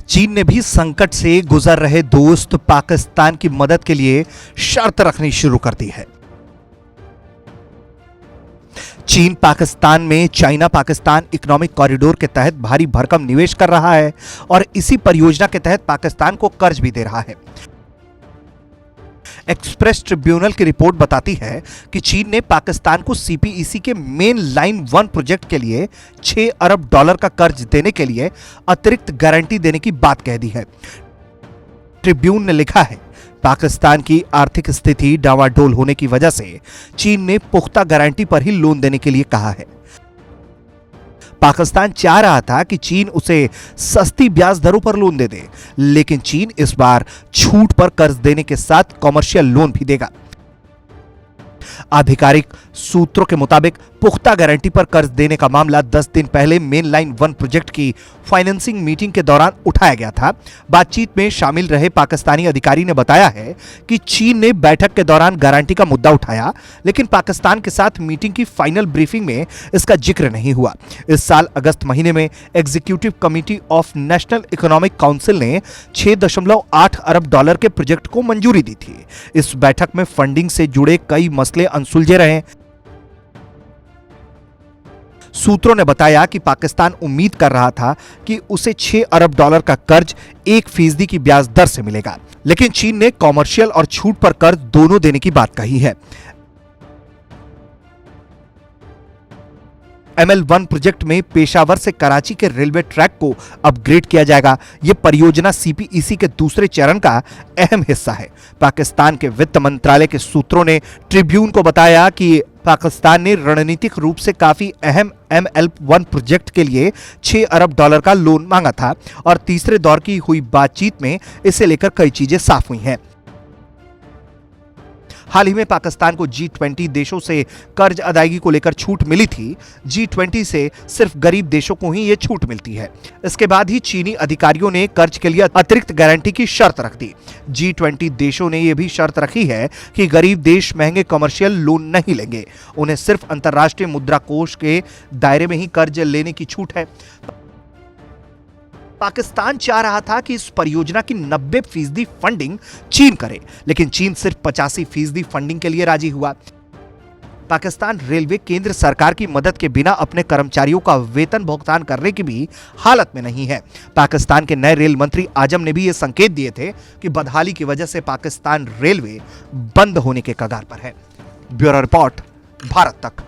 चीन ने भी संकट से गुजर रहे दोस्त पाकिस्तान की मदद के लिए शर्त रखनी शुरू कर दी है। चीन पाकिस्तान में चाइना पाकिस्तान इकोनॉमिक कॉरिडोर के तहत भारी भरकम निवेश कर रहा है और इसी परियोजना के तहत पाकिस्तान को कर्ज भी दे रहा है। एक्सप्रेस ट्रिब्यूनल की रिपोर्ट बताती है कि चीन ने पाकिस्तान को सीपीईसी के मेन लाइन 1 प्रोजेक्ट के लिए $6 अरब का कर्ज देने के लिए अतिरिक्त गारंटी देने की बात कह दी है। ट्रिब्यून ने लिखा है, पाकिस्तान की आर्थिक स्थिति डावाडोल होने की वजह से चीन ने पुख्ता गारंटी पर ही लोन देने के लिए कहा है। पाकिस्तान चाह रहा था कि चीन उसे सस्ती ब्याज दरों पर लोन दे दे, लेकिन चीन इस बार छूट पर कर्ज देने के साथ कमर्शियल लोन भी देगा। आधिकारिक सूत्रों के मुताबिक पुख्ता गारंटी पर कर्ज देने का मामला 10 दिन पहले मेन लाइन 1 प्रोजेक्ट की फाइनेंसिंग मीटिंग के दौरान उठाया गया था। बातचीत में शामिल रहे पाकिस्तानी अधिकारी ने बताया है कि चीन ने बैठक के दौरान गारंटी का मुद्दा उठाया, लेकिन पाकिस्तान के साथ मीटिंग की फाइनल ब्रीफिंग में इसका जिक्र नहीं हुआ। इस साल अगस्त महीने में executive committee of national economic council ने $6.8 अरब के प्रोजेक्ट को मंजूरी दी थी। इस बैठक में फंडिंग से जुड़े कई मसले अनसुलझे रहे। सूत्रों ने बताया कि पाकिस्तान उम्मीद कर रहा था कि उसे $6 अरब का कर्ज 1% की ब्याज दर से मिलेगा, लेकिन चीन ने कॉमर्शियल और छूट पर कर्ज दोनों देने की बात कही है। ML1 प्रोजेक्ट में पेशावर से कराची के रेलवे ट्रैक को अपग्रेड किया जाएगा। यह परियोजना सीपीईसी के दूसरे चरण का अहम हिस्सा है। पाकिस्तान के वित्त मंत्रालय के सूत्रों ने ट्रिब्यून को बताया कि पाकिस्तान ने रणनीतिक रूप से काफी अहम ML1 प्रोजेक्ट के लिए $6 अरब का लोन मांगा था और तीसरे दौर की हुई बातचीत में इसे लेकर कई चीजें साफ हुई हैं। हाल ही में पाकिस्तान को G20 देशों से कर्ज अदायगी को लेकर छूट मिली थी। G20 से सिर्फ गरीब देशों को ही यह छूट मिलती है। इसके बाद ही चीनी अधिकारियों ने कर्ज के लिए अतिरिक्त गारंटी की शर्त रख दी। G20 देशों ने यह भी शर्त रखी है कि गरीब देश महंगे कमर्शियल लोन नहीं लेंगे, उन्हें सिर्फ अंतर्राष्ट्रीय मुद्रा कोष के दायरे में ही कर्ज लेने की छूट है। पाकिस्तान चाह रहा था कि इस परियोजना की 90% फंडिंग चीन करे, लेकिन चीन सिर्फ 85% फंडिंग के लिए राजी हुआ। पाकिस्तान रेलवे केंद्र सरकार की मदद के बिना अपने कर्मचारियों का वेतन भुगतान करने की भी हालत में नहीं है। पाकिस्तान के नए रेल मंत्री आजम ने भी ये संकेत दिए थे कि बदहाली की वजह से पाकिस्तान रेलवे बंद होने के कगार पर है। ब्यूरो रिपोर्ट, भारत तक।